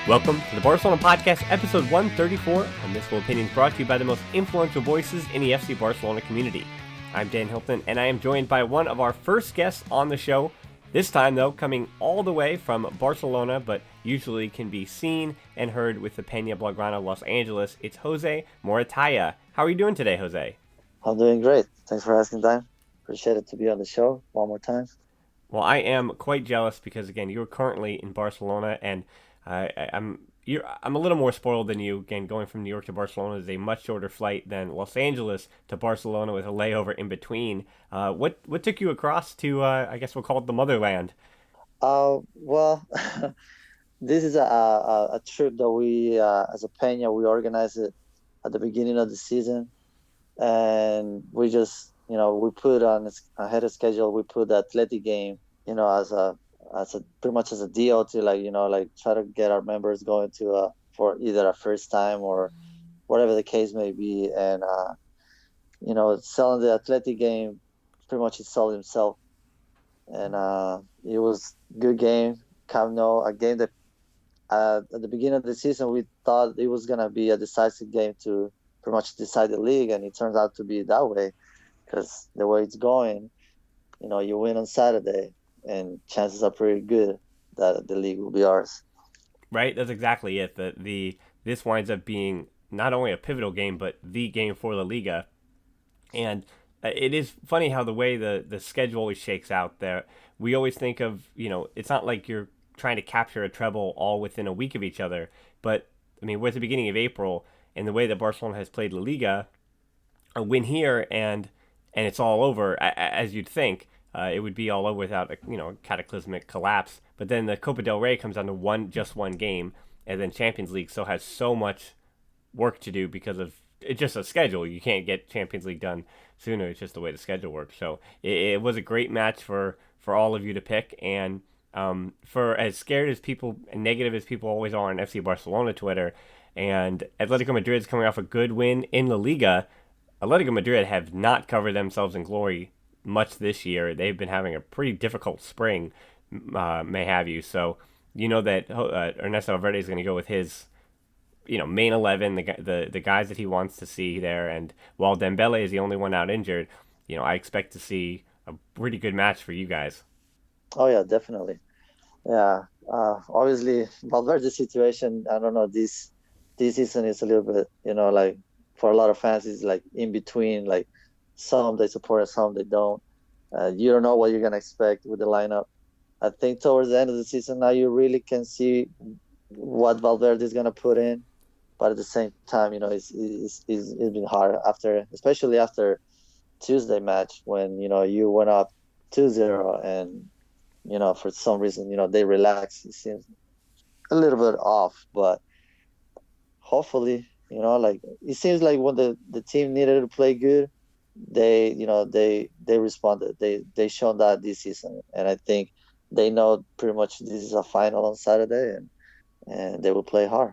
Welcome to the Barcelona Podcast, episode 134, and this opinion is brought to you by the most influential voices in the FC Barcelona community. I'm Dan Hilton, and I am joined by one of our first guests on the show. This time, though, coming all the way from Barcelona, but usually can be seen and heard with the Peña Blaugrana Los Angeles. It's Jose Morataya. How are you doing today, Jose? I'm doing great. Thanks for asking, Dan. Appreciate it to be on the show one more time. Well, I am quite jealous because, again, you're currently in Barcelona, and I'm a little more spoiled than you. Again, going from New York to Barcelona is a much shorter flight than Los Angeles to Barcelona with a layover in between. What took you across to, I guess we'll call it the motherland? Well, this is a trip that we, as a Peña, we organized it at the beginning of the season, and we just, we put on ahead of schedule. We put the Athletic game, as a pretty much as a deal to try to get our members going to for either a first time or whatever the case may be. And selling the Athletic game, pretty much he sold himself. And it was a good game. Camp Nou, a game that at the beginning of the season we thought it was gonna be a decisive game to pretty much decide the league, and it turns out to be that way because the way it's going, you win on Saturday, and chances are pretty good that the league will be ours. Right, that's exactly it. This winds up being not only a pivotal game, but the game for La Liga. And it is funny how the way the schedule always shakes out there. We always think of, it's not like you're trying to capture a treble all within a week of each other. But, I mean, we're at the beginning of April, and the way that Barcelona has played La Liga, a win here and it's all over, as you'd think. It would be all over without a cataclysmic collapse. But then the Copa del Rey comes down to just one game, and then Champions League still has so much work to do because of it's just a schedule. You can't get Champions League done sooner. It's just the way the schedule works. So it was a great match for all of you to pick. And for as scared as people and negative as people always are on FC Barcelona Twitter, and Atletico Madrid is coming off a good win in La Liga, Atletico Madrid have not covered themselves in glory much this year. They've been having a pretty difficult spring, may have you. So that Ernesto Valverde is going to go with his main 11, the guys that he wants to see there. And while Dembele is the only one out injured, I expect to see a pretty good match for you guys. Oh yeah, definitely. Yeah, obviously Valverde's situation, I don't know, this season is a little bit, for a lot of fans is like in between, like some they support and some they don't. You don't know what you're gonna expect with the lineup. I think towards the end of the season now you really can see what Valverde is gonna put in, but at the same time, it's been hard especially after Tuesday match when you went up 2-0 and for some reason they relaxed. It seems a little bit off, but hopefully it seems like when the team needed to play good, they responded. They shown that this season, and I think they know pretty much this is a final on Saturday, and they will play hard.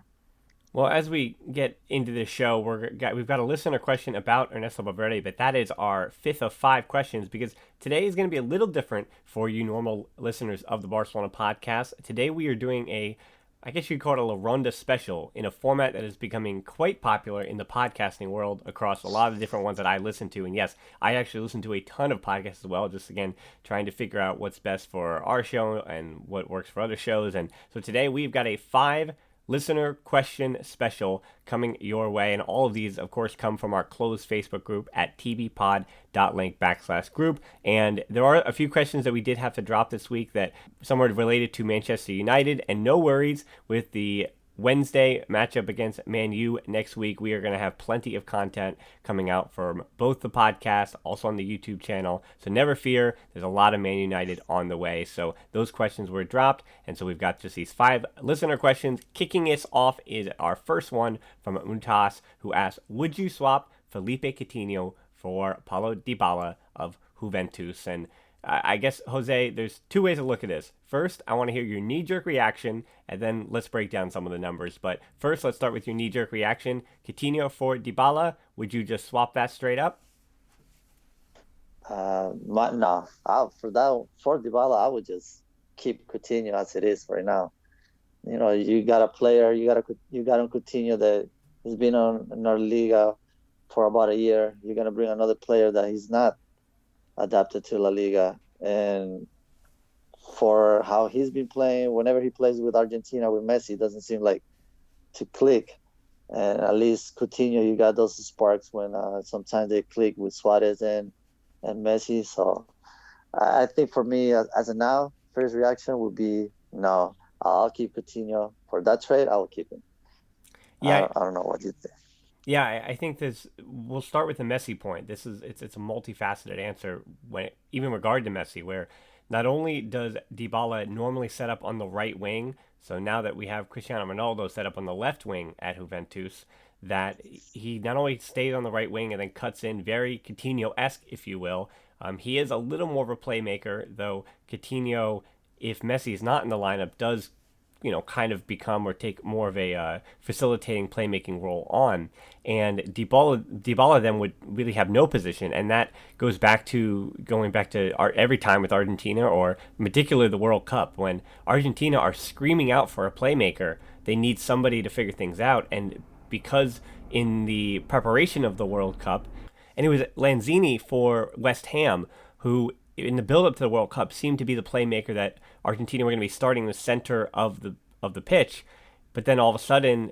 Well, as we get into this show, we've got a listener question about Ernesto Valverde, but that is our fifth of 5 questions because today is going to be a little different for you normal listeners of the Barcelona podcast. Today we are doing I guess you'd call it a La Ronda special in a format that is becoming quite popular in the podcasting world across a lot of different ones that I listen to. And yes, I actually listen to a ton of podcasts as well, just again, trying to figure out what's best for our show and what works for other shows. And so today we've got a 5 listener question special coming your way, and all of these of course come from our closed Facebook group at tbpod.link/group. And there are a few questions that we did have to drop this week that some are related to Manchester United, and no worries with the Wednesday matchup against Man U next week. We are going to have plenty of content coming out from both the podcast, also on the YouTube channel. So never fear, there's a lot of Man United on the way. So those questions were dropped, and so we've got just these 5 listener questions. Kicking us off is our first one from Umtiti, who asks, would you swap Philippe Coutinho for Paulo Dybala of Juventus? And I guess, Jose, there's 2 ways to look at this. First, I want to hear your knee-jerk reaction, and then let's break down some of the numbers. But first, let's start with your knee-jerk reaction. Coutinho for Dybala, would you just swap that straight up? No. For Dybala, I would just keep Coutinho as it is right now. You got a player, you got on Coutinho that has been on in our Liga for about a year. You're gonna bring another player that he's not adapted to La Liga, and for how he's been playing, whenever he plays with Argentina with Messi, it doesn't seem like to click. And at least Coutinho, you got those sparks when sometimes they click with Suarez and Messi. So I think for me, as of now, first reaction would be no. I'll keep Coutinho for that trade. I will keep him. Yeah, I don't know what you think. yeah, I think this. We'll start with the Messi point. It's a multifaceted answer when even regard to Messi, where not only does Dybala normally set up on the right wing, so now that we have Cristiano Ronaldo set up on the left wing at Juventus, that he not only stays on the right wing and then cuts in very Coutinho-esque, if you will. He is a little more of a playmaker, though Coutinho, if Messi is not in the lineup, does kind of become or take more of a facilitating playmaking role on. And Dybala then would really have no position, and that goes back to every time with Argentina, or in particular the World Cup, when Argentina are screaming out for a playmaker. They need somebody to figure things out, and because in the preparation of the World Cup, and it was Lanzini for West Ham who, in the build-up to the World Cup, seemed to be the playmaker that Argentina were going to be starting in the center of the pitch. But then all of a sudden,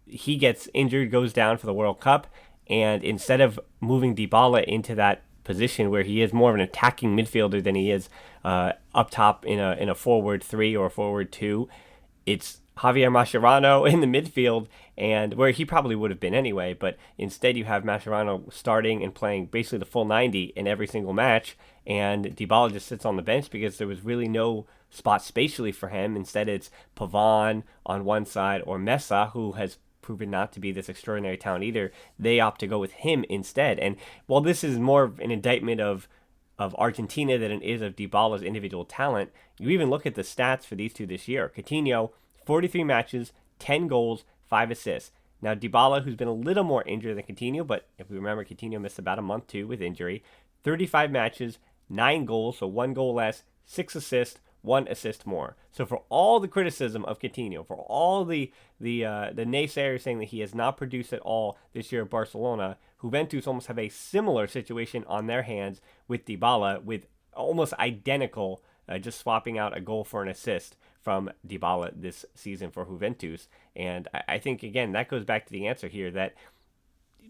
he gets injured, goes down for the World Cup, and instead of moving Dybala into that position where he is more of an attacking midfielder than he is up top in a forward three or a forward two, it's Javier Mascherano in the midfield, and where he probably would have been anyway, but instead you have Mascherano starting and playing basically the full 90 in every single match, and Dybala just sits on the bench because there was really no spot spatially for him. Instead, it's Pavon on one side, or Mesa, who has proven not to be this extraordinary talent either. They opt to go with him instead. And while this is more of an indictment of Argentina than it is of Dybala's individual talent, you even look at the stats for these two this year. Coutinho, 43 matches, 10 goals, 5 assists. Now, Dybala, who's been a little more injured than Coutinho, but if we remember, Coutinho missed about a month too with injury, 35 matches, 9 goals, so 1 goal less, 6 assists, 1 assist more. So for all the criticism of Coutinho, for all the naysayers saying that he has not produced at all this year at Barcelona, Juventus almost have a similar situation on their hands with Dybala, with almost identical, just swapping out a goal for an assist from Dybala this season for Juventus. And I think, again, that goes back to the answer here, that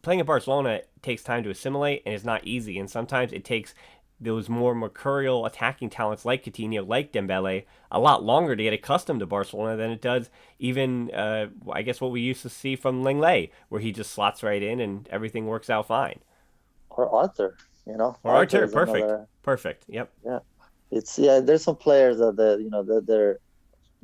playing at Barcelona takes time to assimilate and is not easy. And sometimes it takes those more mercurial attacking talents like Coutinho, like Dembele, a lot longer to get accustomed to Barcelona than it does even, I guess, what we used to see from Lenglet, where he just slots right in and everything works out fine. Or Arthur, Or Arthur, perfect. Perfect, yep. Yeah. There's some players that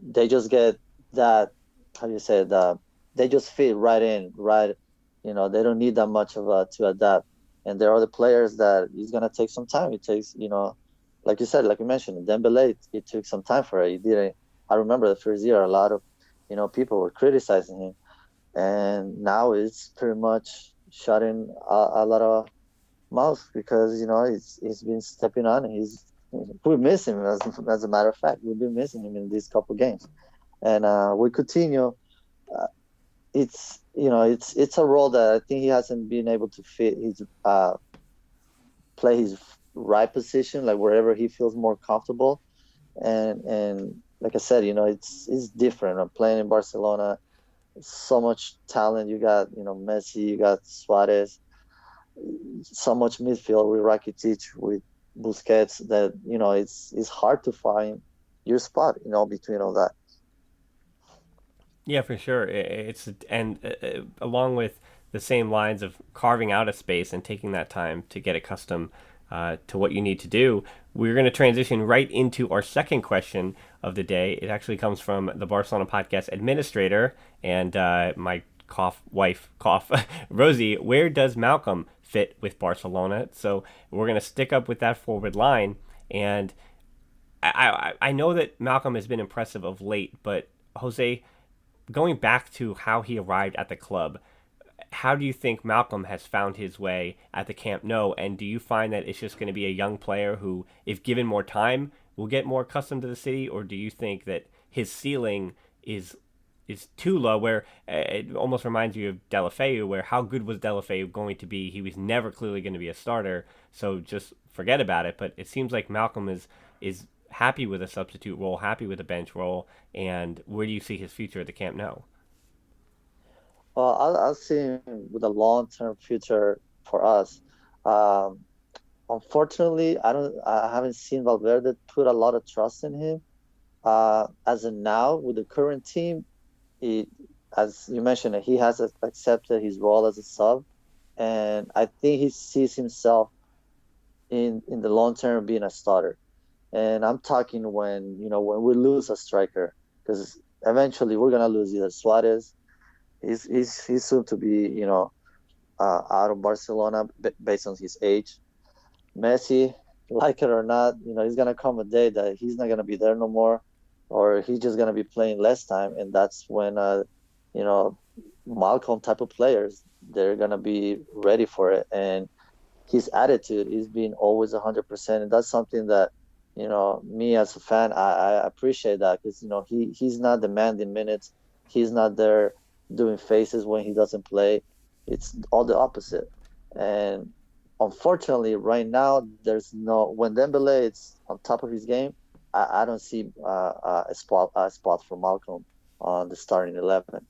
they just get that, how do you say it, they just fit right in, right? They don't need that much to adapt. And there are other players that it's gonna take some time. It takes, like you said, like you mentioned, Dembele, it took some time for it. He didn't. I remember the first year, a lot of, people were criticizing him, and now it's pretty much shutting a lot of mouths because he's been stepping on. We miss him as a matter of fact. We've been missing him in these couple games, and with Coutinho, it's a role that I think he hasn't been able to fit his play his right position, like wherever he feels more comfortable, and like I said, it's different. I'm playing in Barcelona, so much talent. You got Messi, you got Suarez, so much midfield with Rakitic, with Busquets, that it's hard to find your spot between all that. Yeah, for sure. Along with the same lines of carving out a space and taking that time to get accustomed to what you need to do, we're going to transition right into our second question of the day. It actually comes from the Barcelona Podcast administrator and my wife, Rosie. Where does Malcom fit with Barcelona? So we're going to stick up with that forward line. And I know that Malcom has been impressive of late, but Jose, going back to how he arrived at the club, how do you think Malcom has found his way at the Camp Nou? And do you find that it's just going to be a young player who, if given more time, will get more accustomed to the city? Or do you think that his ceiling is too low, where it almost reminds you of Deulofeu, where how good was Deulofeu going to be? He was never clearly going to be a starter, so just forget about it. But it seems like Malcom is happy with a substitute role, happy with a bench role, and where do you see his future at the Camp Nou? Well, I'll see him with a long-term future for us. Um, Unfortunately, I haven't seen Valverde put a lot of trust in him. As of now, with the current team, he, as you mentioned, he has accepted his role as a sub, and I think he sees himself in the long term being a starter. And I'm talking when when we lose a striker, because eventually we're gonna lose either Suarez. He's soon to be out of Barcelona based on his age. Messi, like it or not, he's gonna come a day that he's not gonna be there no more, or he's just gonna be playing less time, and that's when you know, Malcom type of players, they're gonna be ready for it. And his attitude is being always 100%, and that's something that me as a fan, I appreciate that, because he's not demanding minutes, he's not there doing faces when he doesn't play. It's all the opposite. And unfortunately, right now, there's no when Dembele is on top of his game. I don't see a spot for Malcom on the starting 11.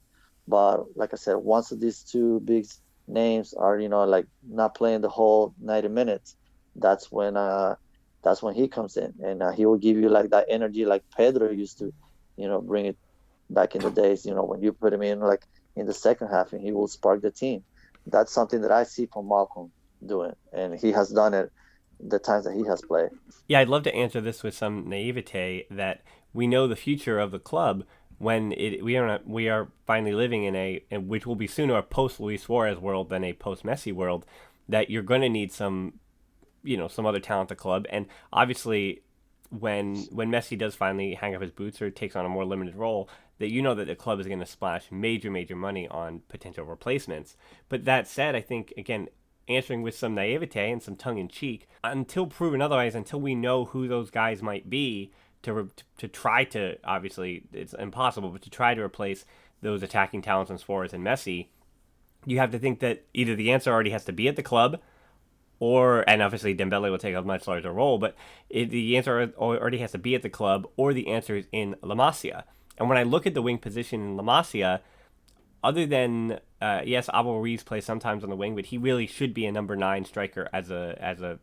But like I said, once these two big names are like not playing the whole 90 minutes, that's when he comes in, and he will give you like that energy like Pedro used to, bring it back in the days. When you put him in like in the second half, and he will spark the team. That's something that I see from Malcom doing, and he has done it the times that he has played. Yeah, I'd love to answer this with some naivete that we know the future of the club when we are finally living in which will be sooner a post Luis Suarez world than a post Messi world, that you're going to need some other talent at the club. And obviously when Messi does finally hang up his boots or takes on a more limited role, that that the club is going to splash major money on potential replacements. But that said, I think, again, answering with some naivete and some tongue-in-cheek, until proven otherwise, until we know who those guys might be, to try to, obviously it's impossible, but to try to replace those attacking talents in Suarez and Messi, you have to think that either the answer already has to be at the club, and obviously Dembele will take a much larger role, but the answer already has to be at the club, or the answer is in La Masia. And when I look at the wing position in La Masia, other than yes, Abel Ruiz plays sometimes on the wing, but he really should be a number 9 striker as a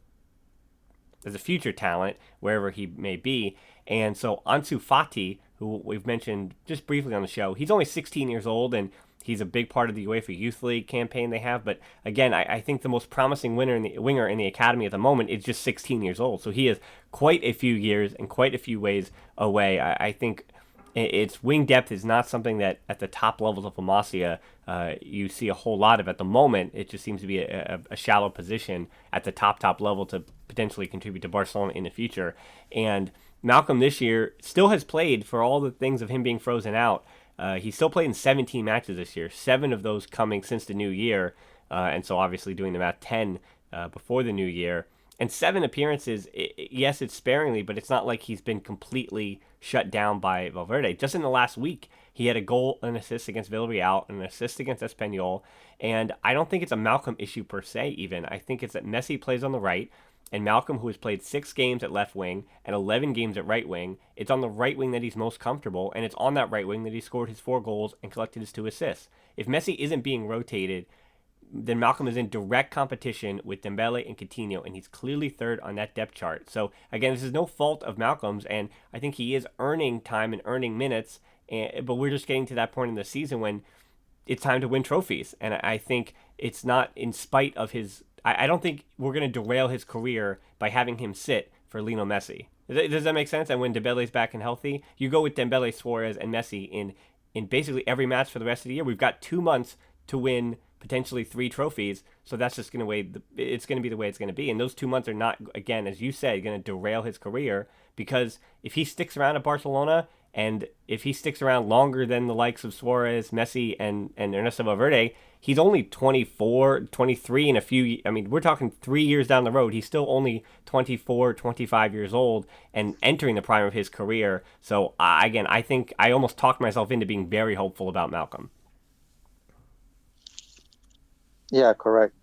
future talent wherever he may be. And so Ansu Fati, who we've mentioned just briefly on the show, he's only 16 years old, and he's a big part of the UEFA Youth League campaign they have. But again, I think the most promising winger in the academy at the moment is just 16 years old. So he is quite a few years and quite a few ways away. I think its wing depth is not something that at the top levels of La Masia you see a whole lot of at the moment. It just seems to be a shallow position at the top level to potentially contribute to Barcelona in the future. And Malcom this year still has played, for all the things of him being frozen out. He still played in 17 matches this year, 7 of those coming since the new year, and so obviously doing them at 10 before the new year. And 7 appearances, yes, it's sparingly, but it's not like he's been completely shut down by Valverde. Just in the last week, he had a goal, an assist against Villarreal, and an assist against Espanyol. And I don't think it's a Malcom issue per se, even. I think it's that Messi plays on the right, and Malcom, who has played 6 games at left wing and 11 games at right wing, it's on the right wing that he's most comfortable, and it's on that right wing that he scored his 4 goals and collected his 2 assists. If Messi isn't being rotated, then Malcom is in direct competition with Dembele and Coutinho, and he's clearly third on that depth chart. So, again, this is no fault of Malcom's, and I think he is earning time and earning minutes, but we're just getting to that point in the season when it's time to win trophies. And I think it's not in spite of his... I don't think we're going to derail his career by having him sit for Lionel Messi. Does that make sense? And when Dembele's back and healthy, you go with Dembele, Suarez, and Messi in basically every match for the rest of the year. We've got 2 months to win potentially 3 trophies, so that's just going to it's going to be the way it's going to be. And those 2 months are not, again, as you said, going to derail his career, because if he sticks around at Barcelona And if he sticks around longer than the likes of Suarez, Messi, and Ernesto Valverde, he's only 24, 23 in a few. I mean, we're talking 3 years down the road. He's still only 24, 25 years old and entering the prime of his career. So, again, I think I almost talked myself into being very hopeful about Malcom. Yeah, correct.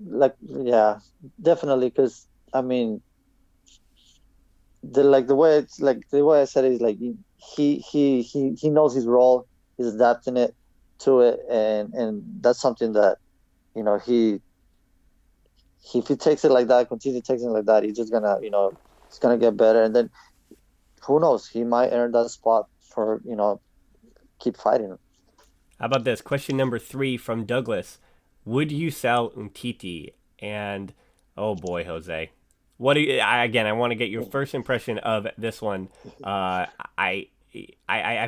Like, yeah, definitely. Because I mean, the way I said it is like he knows his role. He's adapting it to it, and that's something that he if he takes it like that, continue taking it like that, he's just gonna it's gonna get better, and then who knows, he might earn that spot for keep fighting. How about this? Question number 3 from Douglas. Would you sell Umtiti? And, oh boy, Jose. Again, I want to get your first impression of this one. I've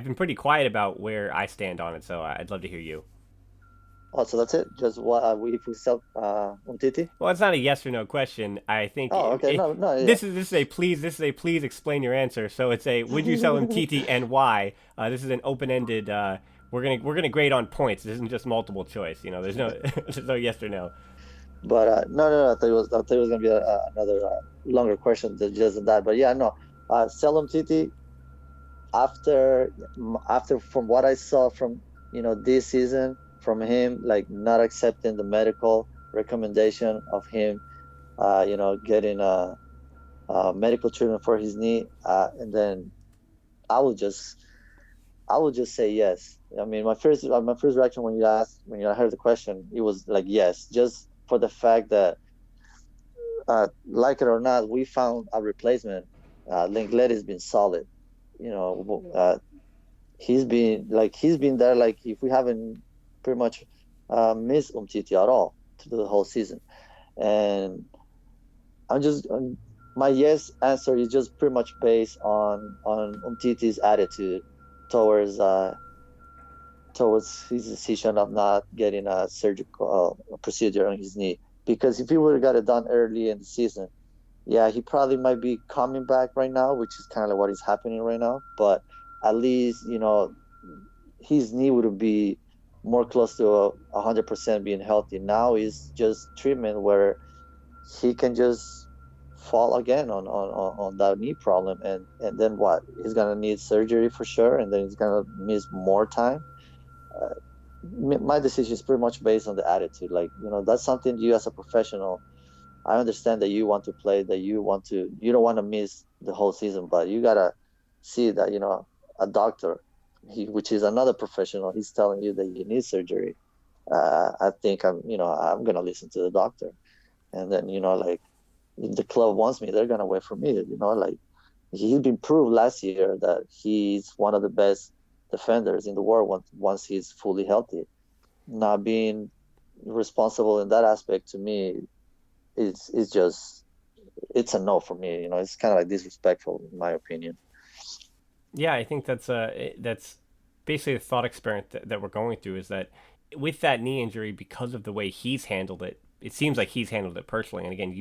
been pretty quiet about where I stand on it, so I'd love to hear you. Oh, so that's it? Just what if we sell Umtiti? Well, it's not a yes or no question. I think Oh, okay. No, yeah. this is a please. This is a please explain your answer. So it's a would you sell Umtiti and why? This is an open ended. We're gonna grade on points. This isn't just multiple choice. There's no there's no yes or no. But no. I thought it was gonna be another longer question than just that. But yeah, no. Sell Umtiti after from what I saw from this season from him, like not accepting the medical recommendation of him, getting medical treatment for his knee, and then I would just say yes. I mean, my first reaction when I heard the question, it was like yes, just for the fact that, like it or not, we found a replacement. Lenglet has been solid. He's been there. Like if we haven't pretty much missed Umtiti at all through the whole season, and my yes answer is just pretty much based on Umtiti's attitude towards his decision of not getting a surgical procedure on his knee. Because if he would have got it done early in the season, yeah, he probably might be coming back right now, which is kind of what is happening right now. But at least his knee would be more close to 100% being healthy. Now is just treatment where he can just fall again on that knee problem, and then what? He's gonna need surgery for sure, and then he's gonna miss more time. My decision is pretty much based on the attitude. Like that's something you as a professional. I understand that you want to play, that you don't want to miss the whole season, but you gotta see that a doctor, which is another professional, he's telling you that you need surgery. I think I'm gonna listen to the doctor, and then like if the club wants me, they're gonna wait for me. Like he's been proved last year that he's one of the best defenders in the world once he's fully healthy. Not being responsible in that aspect, to me, it's a no for me. It's kind of like disrespectful in my opinion. Yeah, I think that's basically the thought experiment that we're going through, is that with that knee injury, because of the way he's handled it, it seems like he's handled it personally. And again,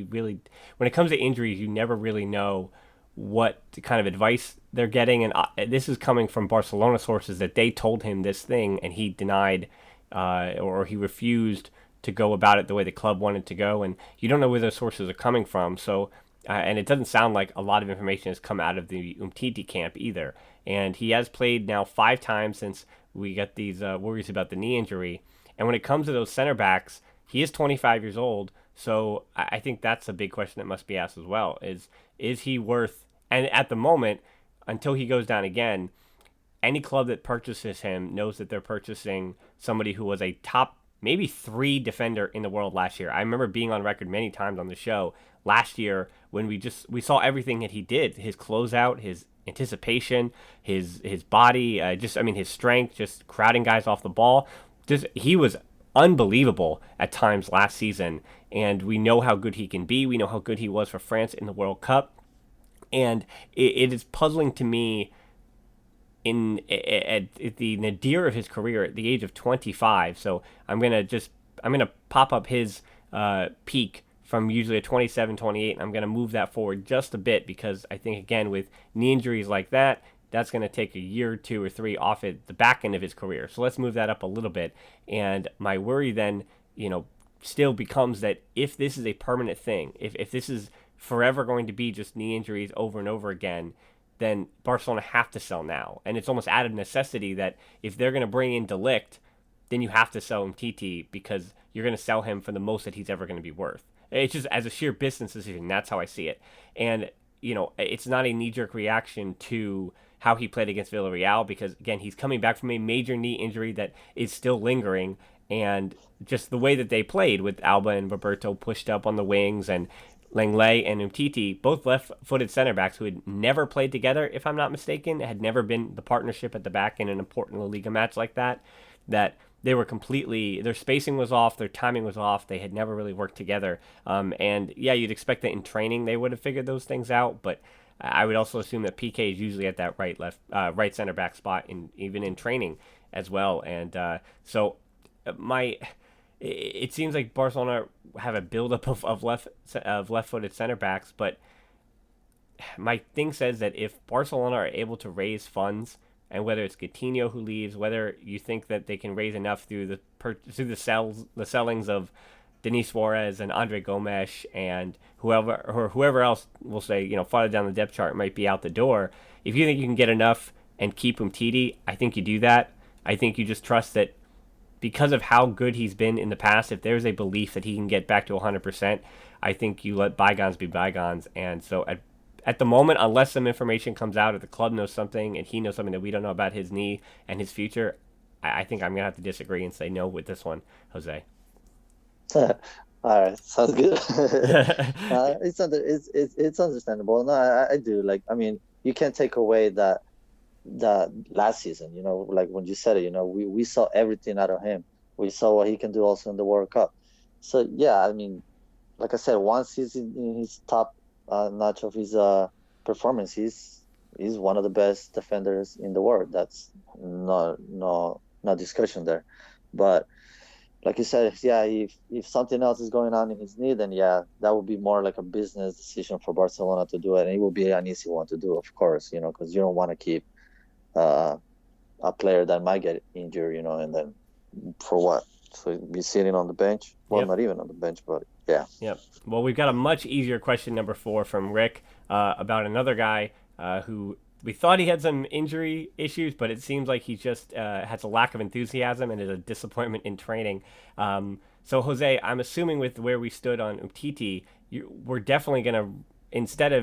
when it comes to injuries, you never really know what kind of advice they're getting. And this is coming from Barcelona sources that they told him this thing and he denied, or he refused to go about it the way the club wanted to go. And you don't know where those sources are coming from. So, and it doesn't sound like a lot of information has come out of the Umtiti camp either. And he has played now 5 times since we got these worries about the knee injury. And when it comes to those center backs, he is 25 years old. So I think that's a big question that must be asked as well. Is he worth, and at the moment, until he goes down again, any club that purchases him knows that they're purchasing somebody who was a top maybe 3 defender in the world last year. I remember being on record many times on the show last year when we saw everything that he did, his closeout, his anticipation, his body, his strength, just crowding guys off the ball. He was unbelievable at times last season, and we know how good he can be. We know how good he was for France in the World Cup, and it is puzzling to me at the nadir of his career at the age of 25. So I'm gonna pop up his peak from usually a 27, 28, and I'm gonna move that forward just a bit, because I think again with knee injuries like that that's going to take a year, 2 or 3 off at the back end of his career. So let's move that up a little bit. And my worry then, still becomes that if this is a permanent thing, if this is forever going to be just knee injuries over and over again, then Barcelona have to sell now. And it's almost out of necessity that if they're going to bring in De Ligt, then you have to sell Umtiti because you're going to sell him for the most that he's ever going to be worth. It's just as a sheer business decision. That's how I see it. And, it's not a knee-jerk reaction to how he played against Villarreal because, again, he's coming back from a major knee injury that is still lingering. And just the way that they played with Alba and Roberto pushed up on the wings and Lenglet and Umtiti, both left-footed center backs who had never played together, if I'm not mistaken, had never been the partnership at the back in an important La Liga match like that they were completely, their spacing was off, their timing was off, they had never really worked together. And yeah, you'd expect that in training they would have figured those things out, but I would also assume that PK is usually at that right center back spot, even in training as well. And it seems like Barcelona have a buildup of left-footed center backs, but my thing says that if Barcelona are able to raise funds, and whether it's Coutinho who leaves, whether you think that they can raise enough through the sellings of Denis Suarez and Andre Gomes and whoever else will say, farther down the depth chart might be out the door. If you think you can get enough and keep Umtiti, I think you do that. I think you just trust that because of how good he's been in the past, if there's a belief that he can get back to 100%, I think you let bygones be bygones. And so at the moment, unless some information comes out or the club knows something and he knows something that we don't know about his knee and his future, I think I'm going to have to disagree and say no with this one, Jose. All right, sounds good. It's understandable. No, I do. You can't take away that last season, like when you said it, we saw everything out of him. We saw what he can do also in the World Cup. So, yeah, like I said, once he's in his top notch of his performance, he's one of the best defenders in the world. That's no discussion there. But like you said, yeah, if something else is going on in his knee, then yeah, that would be more like a business decision for Barcelona to do it, and it would be an easy one to do, of course, because you don't want to keep a player that might get injured, and then for what? So be sitting on the bench? Well, Not even on the bench, but yeah. Yep. Well, we've got a much easier question, number 4, from Rick, about another guy who we thought he had some injury issues, but it seems like he just has a lack of enthusiasm and is a disappointment in training. So, Jose, I'm assuming with where we stood on Umtiti, we're definitely going to,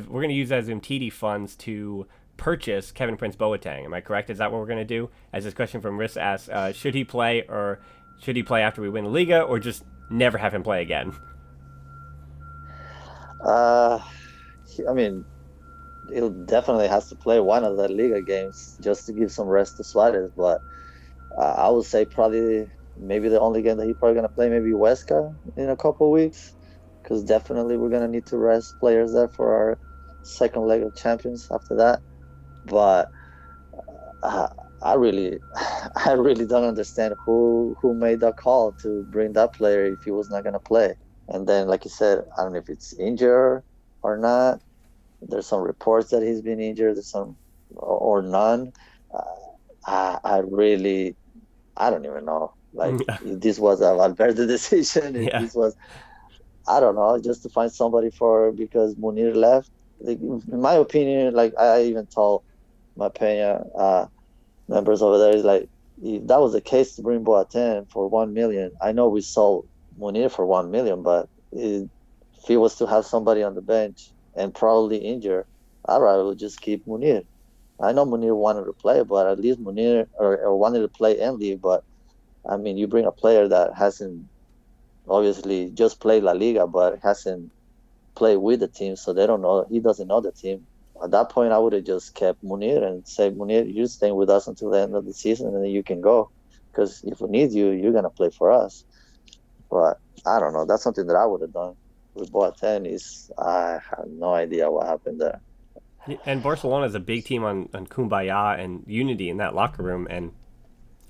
we're going to use that as Umtiti funds to purchase Kevin-Prince Boateng. Am I correct? Is that what we're going to do? As this question from Riss asks, should he play after we win the Liga, or just never have him play again? He'll definitely has to play one of the Liga games just to give some rest to Suarez. But I would say probably maybe the only game that he's probably going to play maybe Huesca in a couple of weeks, because definitely we're going to need to rest players there for our second leg of Champions after that. But I really don't understand who made that call to bring that player if he was not going to play. And then, like you said, I don't know if it's injured or not. There's some reports that he's been injured, there's some or none. I don't even know. If this was a Valverde decision, if this was, I don't know, just to find somebody because Munir left. In my opinion, I even told my Peña members over there, is if that was the case to bring Boateng for 1 million, I know we sold Munir for 1 million, but if he was to have somebody on the bench and probably injured, I'd rather just keep Munir. I know Munir wanted to play, but at least Munir or wanted to play and leave. But you bring a player that hasn't obviously just played La Liga, but hasn't played with the team, so they don't know. He doesn't know the team. At that point, I would have just kept Munir and said, Munir, you're staying with us until the end of the season, and then you can go. Because if we need you, you're going to play for us. But I don't know. That's something that I would have done with Boateng. I have no idea what happened there. And Barcelona is a big team on kumbaya and unity in that locker room, and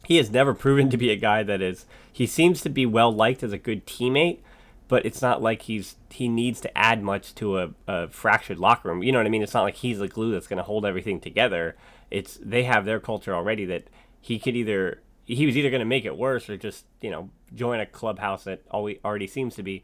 he has never proven to be a guy that is. He seems to be well liked as a good teammate, but it's not like he needs to add much to a fractured locker room. You know what I mean? It's not like he's the glue that's going to hold everything together. It's they have their culture already that he was either going to make it worse or just join a clubhouse that already seems to be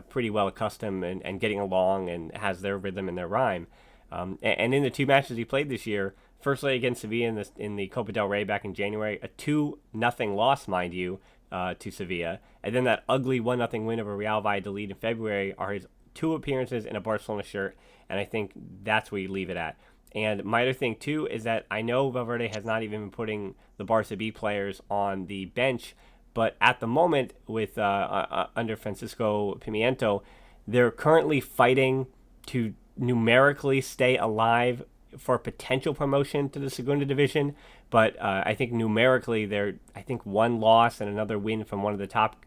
pretty well accustomed and getting along and has their rhythm and their rhyme. And in the two matches he played this year, firstly against Sevilla in the Copa del Rey back in January, a 2-0 loss, mind you, to Sevilla, and then that ugly 1-0 win over Real Valladolid in February are his two appearances in a Barcelona shirt, and I think that's where you leave it at. And my other thing, too, is that I know Valverde has not even been putting the Barca B players on the bench, but at the moment, with under Francisco Pimiento, they're currently fighting to numerically stay alive for potential promotion to the Segunda Division. But I think numerically, they're one loss and another win from one of the top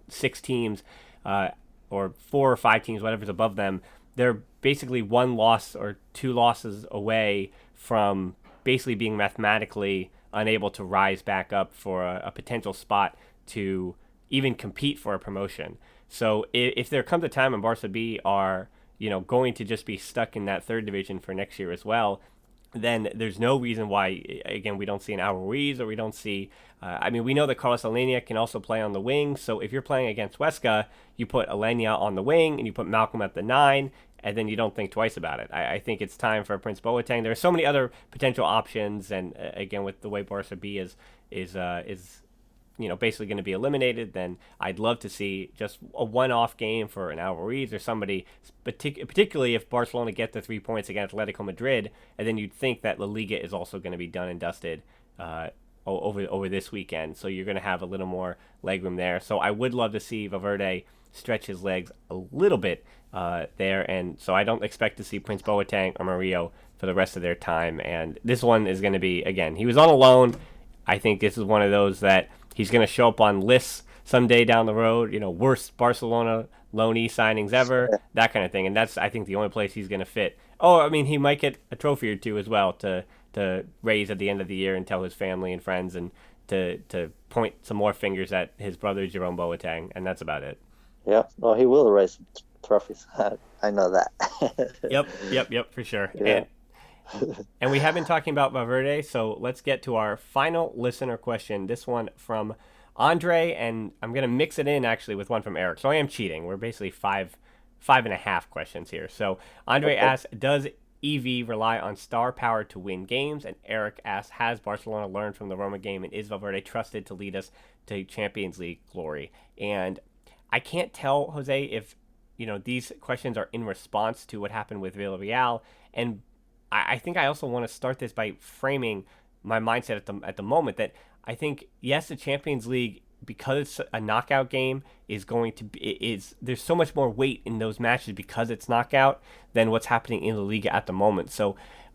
6 teams, or 4 or 5 teams, whatever's above them. They're basically 1 loss or 2 losses away from basically being mathematically unable to rise back up for a potential spot to even compete for a promotion. So if there comes a time when Barca B are going to just be stuck in that 3rd division for next year as well, then there's no reason why, again, we don't see an Al Ruiz or we don't see... we know that Carlos Alenia can also play on the wing, so if you're playing against Huesca, you put Alenia on the wing and you put Malcom at the 9, and then you don't think twice about it. I think it's time for Prince Boateng. There are so many other potential options, and again, with the way Barca B is basically going to be eliminated, then I'd love to see just a one-off game for an Al Ruiz or somebody, particularly if Barcelona get the 3 points against Atletico Madrid, and then you'd think that La Liga is also going to be done and dusted over this weekend, so you're going to have a little more legroom there. So I would love to see Valverde stretch his legs a little bit there, and so I don't expect to see Prince Boateng or Murillo for the rest of their time, and this one is going to be, again, he was on a loan. I think this is one of those that he's going to show up on lists someday down the road, worst Barcelona loanee signings ever, that kind of thing. And that's, I think, the only place he's going to fit. Oh, he might get a trophy or two as well to raise at the end of the year and tell his family and friends and to point some more fingers at his brother, Jerome Boateng, and that's about it. Yeah, well, he will raise trophies. I know that. Yep, for sure. Yeah. And we have been talking about Valverde, so let's get to our final listener question. This one from Andre, and I'm going to mix it in actually with one from Eric. So I am cheating. We're basically five and a half questions here. So Andre asks, does EV rely on star power to win games? And Eric asks, has Barcelona learned from the Roma game, and is Valverde trusted to lead us to Champions League glory? And I can't tell, Jose, if these questions are in response to what happened with Villarreal, and I think I also want to start this by framing my mindset at the moment that I think, yes, the Champions League, because it's a knockout game, is going to be there's so much more weight in those matches because it's knockout than what's happening in the Liga at the moment. So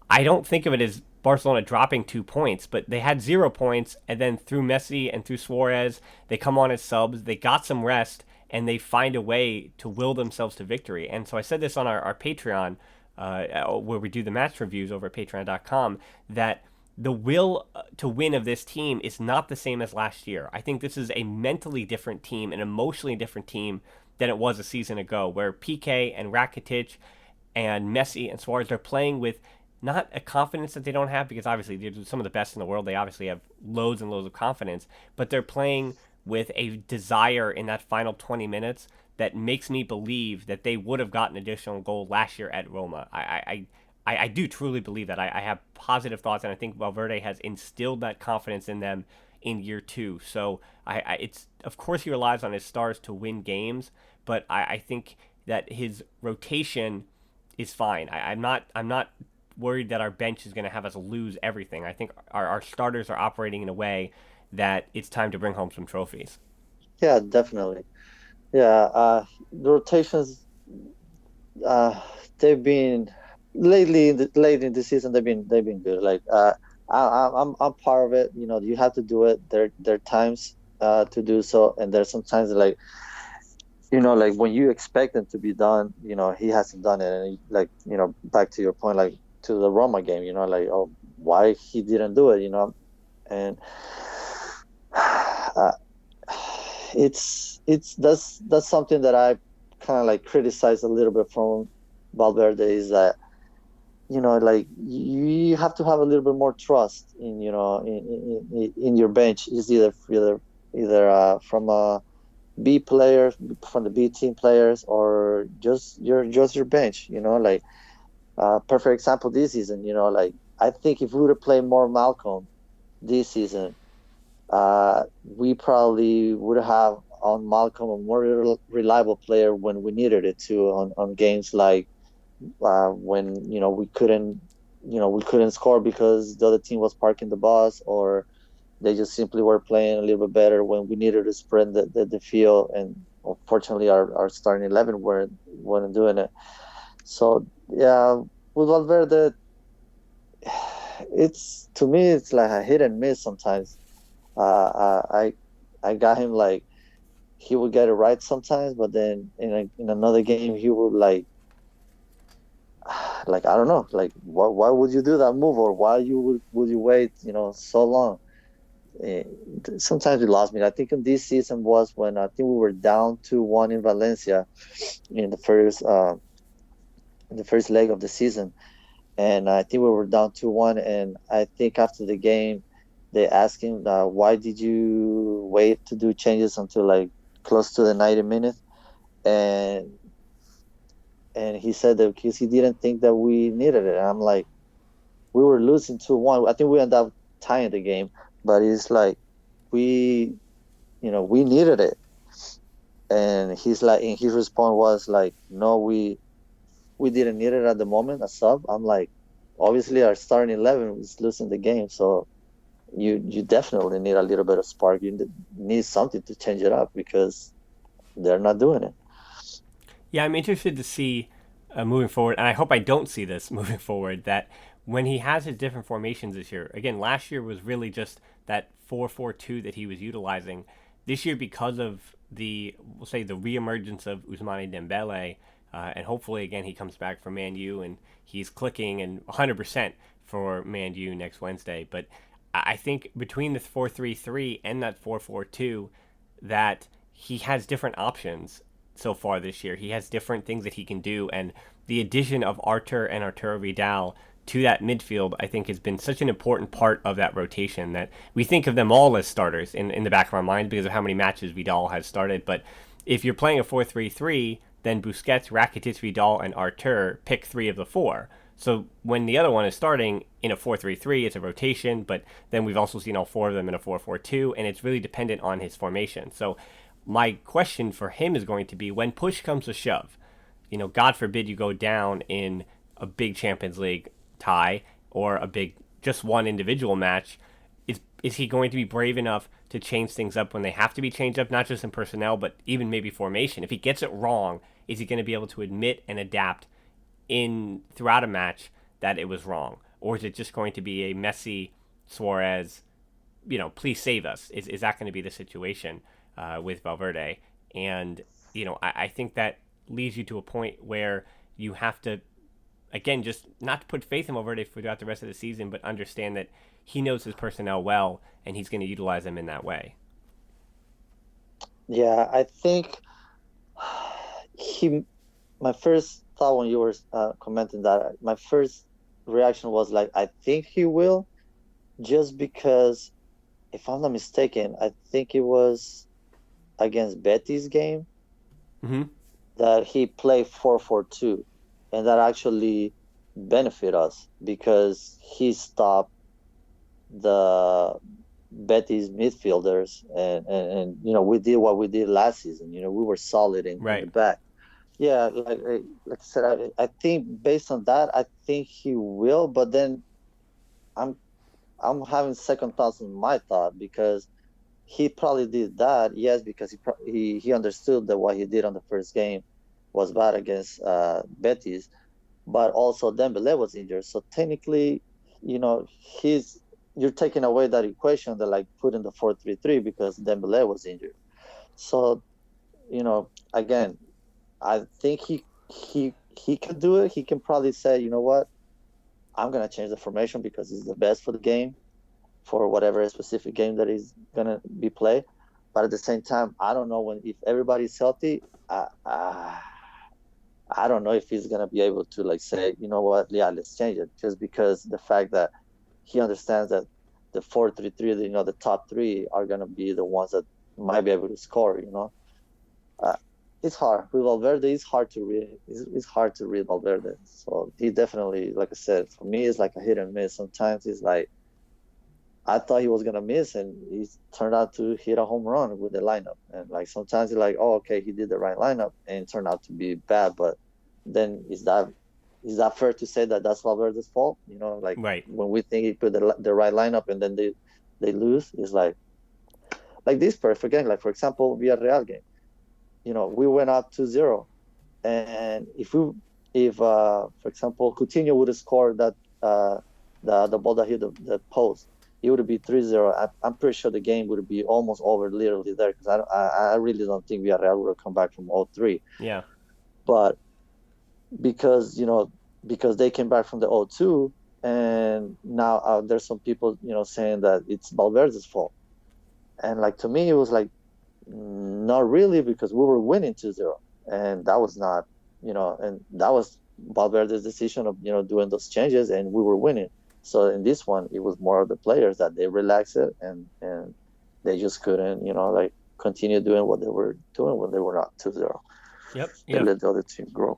I don't think of it as Barcelona dropping 2 points, but they had 0 points, and then through Messi and through Suarez, they come on as subs, they got some rest, and they find a way to will themselves to victory. And so I said this on our Patreon, where we do the match reviews over at patreon.com, that the will to win of this team is not the same as last year. I think this is a mentally different team, an emotionally different team than it was a season ago, where PK and Rakitic and Messi and Suarez are playing with not a confidence that they don't have, because obviously they're some of the best in the world. They obviously have loads and loads of confidence, but they're playing with a desire in that final 20 minutes that makes me believe that they would have gotten an additional goal last year at Roma. I do truly believe that. I have positive thoughts, and I think Valverde has instilled that confidence in them in year 2. So it's, of course, he relies on his stars to win games, but I think that his rotation is fine. I'm not worried that our bench is going to have us lose everything. I think our starters are operating in a way that it's time to bring home some trophies. Yeah, definitely. Yeah, the rotations, they've been late in the season. They've been good. Like I'm part of it. You have to do it. There are times to do so, and there's sometimes like when you expect them to be done, he hasn't done it. And back to your point, like to the Roma game, why he didn't do it, and it's that's something that I kind of like criticize a little bit from Valverde, is that like you have to have a little bit more trust in in your bench. Is either from a B players, from the B team players, or just your bench. Like perfect example this season. Like I think if we would have played more Malcom this season, we probably would have on Malcom a more reliable player when we needed it to on games like when we couldn't score because the other team was parking the bus, or they just simply were playing a little bit better when we needed to sprint the field. And unfortunately, our starting 11 weren't doing it. So yeah, with Valverde, it's to me it's like a hit and miss sometimes. I got him like he would get it right sometimes, but then in another game he would like I don't know, like why would you do that move, or why would you wait so long? Eh, Sometimes we lost me. I think in this season was when I think we were down 2-1 in Valencia in the first leg of the season, and I think we were down 2-1. And I think after the game, they asked him, "Why did you wait to do changes until like close to the 90 minutes?" And he said that because he didn't think that we needed it. And I'm like, we were losing 2-1. I think we ended up tying the game, but it's like we we needed it. And he's like, and his response was like, no, we didn't need it at the moment, a sub. I'm like, obviously our starting 11 was losing the game, so you definitely need a little bit of spark. You need something to change it up because they're not doing it. Yeah, I'm interested to see moving forward, and I hope I don't see this moving forward, that when he has his different formations this year, again, last year was really just that 4-4-2 that he was utilizing. This year, because of we'll say, the reemergence of Ousmane Dembele, and hopefully, again, he comes back for Man U and he's clicking and 100% for Man U next Wednesday. But I think between the 4-3-3 and that 4-4-2, that he has different options so far this year. He has different things that he can do, and the addition of Artur and Arturo Vidal to that midfield, I think, has been such an important part of that rotation that we think of them all as starters in the back of our minds because of how many matches Vidal has started. But if you're playing a 4-3-3, then Busquets, Rakitic, Vidal, and Artur pick three of the four. So when the other one is starting in a 4-3-3, it's a rotation, but then we've also seen all four of them in a 4-4-2, and it's really dependent on his formation. So my question for him is going to be, when push comes to shove, God forbid you go down in a big Champions League tie or a big just one individual match, is he going to be brave enough to change things up when they have to be changed up, not just in personnel, but even maybe formation? If he gets it wrong, is he going to be able to admit and adapt throughout a match that it was wrong? Or is it just going to be a messy Suarez, please save us? Is that going to be the situation with Valverde? And, I think that leads you to a point where you have to, again, just not to put faith in Valverde throughout the rest of the season, but understand that he knows his personnel well, and he's going to utilize them in that way. Yeah, I think my first thought when you were commenting that, my first reaction was like, I think he will, just because, if I'm not mistaken, I think it was against Betis game that he played 4-4-2, and that actually benefit us because he stopped the Betis midfielders, and we did what we did last season. We were solid in the back. Yeah, like I said, I think based on that, I think he will. But then I'm having second thoughts on my thought, because he probably did that, yes, because he understood that what he did on the first game was bad against Betis, but also Dembele was injured. So technically, you're taking away that equation that like put in the 4-3-3 because Dembele was injured. So, again, I think he can do it. He can probably say, you know what, I'm gonna change the formation because it's the best for the game, for whatever specific game that is gonna be played. But at the same time, I don't know when if everybody's healthy. I don't know if he's gonna be able to like say, you know what, yeah, let's change it. Just because the fact that he understands that the 4-3-3, the top three are gonna be the ones that might be able to score. Uh, it's hard with Valverde. It's hard to read. It's hard to read Valverde. So he definitely, like I said, for me, it's like a hit and miss. Sometimes it's like I thought he was gonna miss, and he turned out to hit a home run with the lineup. And like sometimes it's like, oh, okay, he did the right lineup, and it turned out to be bad. But then is that fair to say that that's Valverde's fault? Like Right. when we think he put the right lineup and then they lose, it's like this perfect game. Like for example, Villarreal game. We went up 2-0, and if for example Coutinho would have scored that the ball that hit the post, it would be 3-0. I'm pretty sure the game would be almost over literally there, because I really don't think Villarreal would have come back from 0-3. Yeah. But because because they came back from the 0-2, and now there's some people saying that it's Valverde's fault, and like to me it was like not really, because we were winning 2-0, and that was not and that was Valverde's decision of doing those changes, and we were winning. So in this one, it was more of the players that they relaxed it, and they just couldn't like continue doing what they were doing when they were not 2-0. Yep. They Yeah. let the other team grow.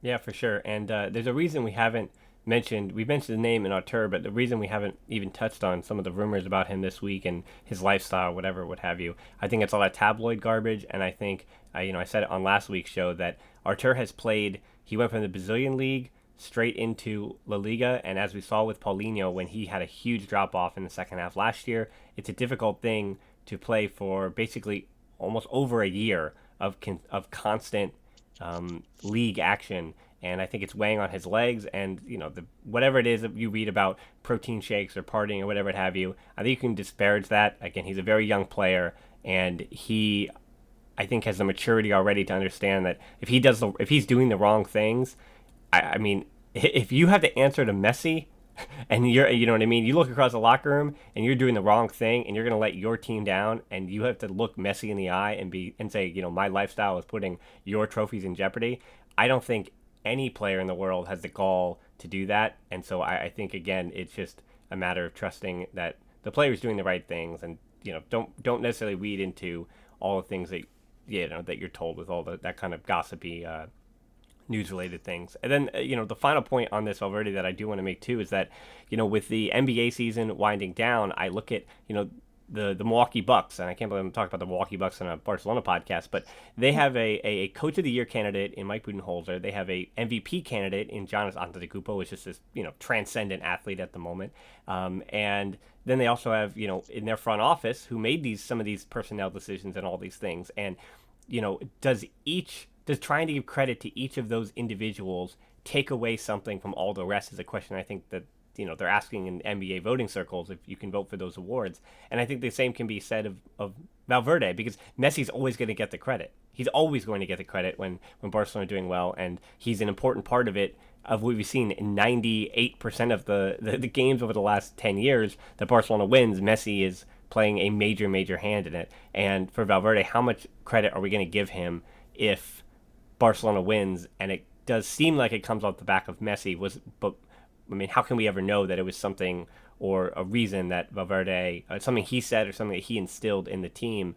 Yeah, for sure. And there's a reason we haven't we mentioned the name in Artur, but the reason we haven't even touched on some of the rumors about him this week and his lifestyle, whatever, what have you. I think it's all that tabloid garbage, and I think I said it on last week's show that Artur has played. He went from the Brazilian league straight into La Liga, and as we saw with Paulinho when he had a huge drop off in the second half last year, it's a difficult thing to play for basically almost over a year of constant league action, and I think it's weighing on his legs. And whatever it is that you read about protein shakes or partying or whatever it have you, I think you can disparage that. Again, he's a very young player, and he, I think, has the maturity already to understand that if he's doing the wrong things, I mean, if you have to answer to Messi, and you know what I mean, you look across the locker room and you're doing the wrong thing, and you're going to let your team down, and you have to look Messi in the eye and say, my lifestyle is putting your trophies in jeopardy. I don't think any player in the world has the gall to do that, and so I think again it's just a matter of trusting that the player's doing the right things, and don't necessarily read into all the things that that you're told with all that kind of gossipy news-related things. And then, the final point on this Valverde that I do want to make too is that, with the NBA season winding down, I look at, the Milwaukee Bucks, and I can't believe I'm talking about the Milwaukee Bucks on a Barcelona podcast, but they have a Coach of the Year candidate in Mike Budenholzer. They have a MVP candidate in Giannis Antetokounmpo, who's just this, transcendent athlete at the moment. And then they also have, in their front office, who made some of these personnel decisions and all these things. And, does trying to give credit to each of those individuals take away something from all the rest is a question I think that they're asking in NBA voting circles, if you can vote for those awards. And I think the same can be said of Valverde, because Messi's always going to get the credit. He's always going to get the credit when Barcelona are doing well, and he's an important part of it, of what we've seen in 98% of the games over the last 10 years that Barcelona wins. Messi is playing a major hand in it. And for Valverde, how much credit are we going to give him if Barcelona wins? And it does seem like it comes off the back of Messi. But I mean, how can we ever know that it was something or a reason that Valverde, something he said or something that he instilled in the team,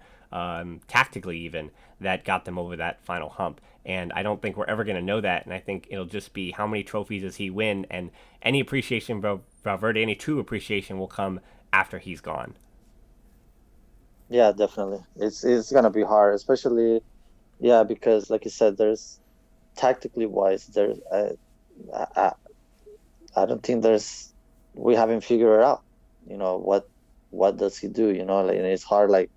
tactically even, that got them over that final hump? And I don't think we're ever going to know that. And I think it'll just be how many trophies does he win, and any appreciation for Valverde, any true appreciation, will come after he's gone. Yeah, definitely. It's gonna be hard, especially because like you said, there's tactically wise, there's I don't think we haven't figured it out. What does he do? Like, and it's hard, like,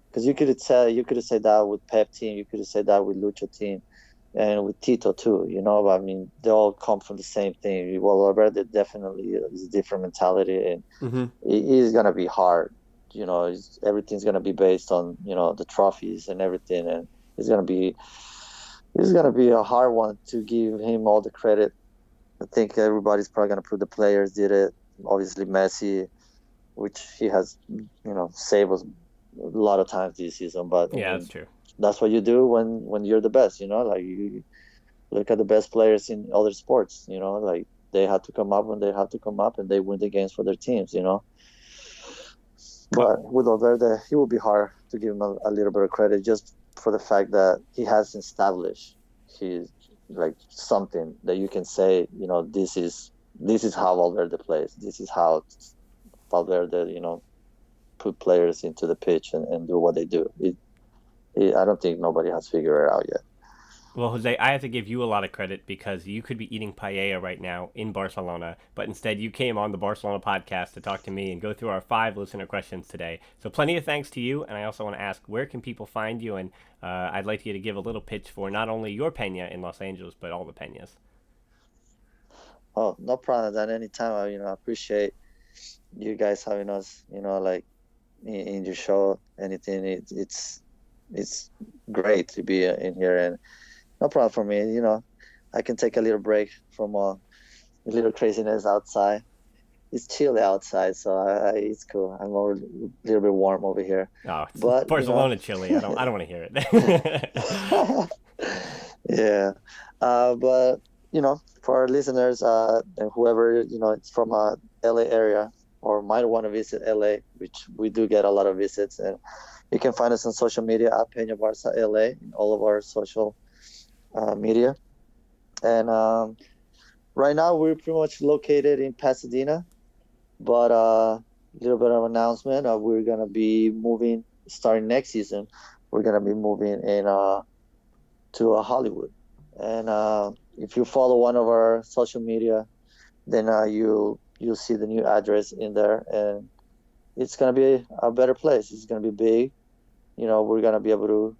because you could have said that with Pep team, you could have said that with Lucho team, and with Tito too. But I mean, they all come from the same thing. Well, Valverde definitely is a different mentality, and it is gonna be hard. Everything's gonna be based on the trophies and everything, and it's gonna be a hard one to give him all the credit. I think everybody's probably going to prove the players did it. Obviously, Messi, which he has, saved us a lot of times this season. But I Yeah, mean, that's true. that's what you do when you're the best. Like you look at the best players in other sports. Like they have to come up when they have to come up, and they win the games for their teams. But with Valverde, it would be hard to give him a little bit of credit just for the fact that he has established his like something that you can say, this is how Valverde plays. This is how Valverde, put players into the pitch and do what they do. I don't think nobody has figured it out yet. Well, Jose, I have to give you a lot of credit because you could be eating paella right now in Barcelona, but instead you came on the Barcelona podcast to talk to me and go through our 5 listener questions today. So plenty of thanks to you, and I also want to ask, where can people find you? And I'd like you to give a little pitch for not only your Peña in Los Angeles, but all the Peñas. Oh, no problem. At any time, I appreciate you guys having us, like in your show. Anything, it's great to be in here, and no problem for me. I can take a little break from a little craziness outside. It's chilly outside, so it's cool. I'm a little bit warm over here. Oh, it's but Barcelona chilly. I don't want to hear it. Yeah, but for our listeners and whoever it's from a LA area or might want to visit LA, which we do get a lot of visits, and you can find us on social media at Peña Barça LA in all of our social media. And right now we're pretty much located in Pasadena, but a little bit of announcement. We're gonna be moving starting next season. We're gonna be moving in to Hollywood, and if you follow one of our social media, then you'll see the new address in there, and it's gonna be a better place. It's gonna be big. We're gonna be able to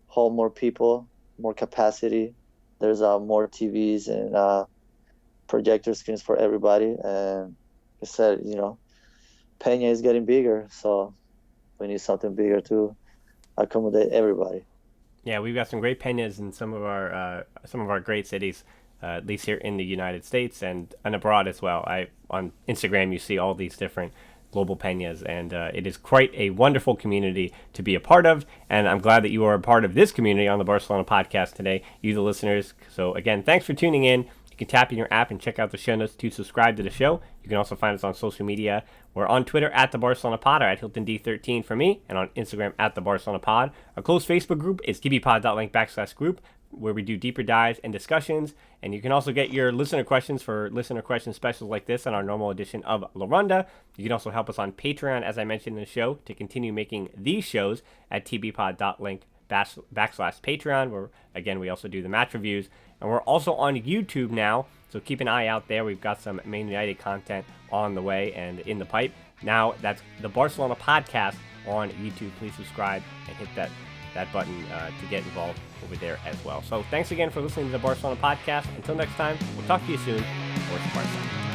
hold more people, more capacity. There's more TVs and projector screens for everybody. And like I said, Peña is getting bigger, so we need something bigger to accommodate everybody. Yeah, we've got some great Peñas in some of our great cities, at least here in the United States and abroad as well. On Instagram, you see all these different global Peñas, and it is quite a wonderful community to be a part of, and I'm glad that you are a part of this community on the Barcelona podcast today, you the listeners. So again, thanks for tuning in. You can tap in your app and check out the show notes to subscribe to the show. You can also find us on social media. We're on Twitter at the Barcelona Pod, or at HiltonD13 for me, and on Instagram at the Barcelona Pod. Our closed Facebook group is TBPod134/group, where we do deeper dives and discussions. And you can also get your listener questions for listener question specials like this on our normal edition of La Ronda. You can also help us on Patreon, as I mentioned in the show, to continue making these shows at tbpod.link/Patreon, where, again, we also do the match reviews. And we're also on YouTube now, so keep an eye out there. We've got some Man United content on the way and in the pipe. Now, that's the Barcelona Podcast on YouTube. Please subscribe and hit that button to get involved over there as well. So thanks again for listening to the Barcelona Podcast. Until next time, we'll talk to you soon. Forza Barca.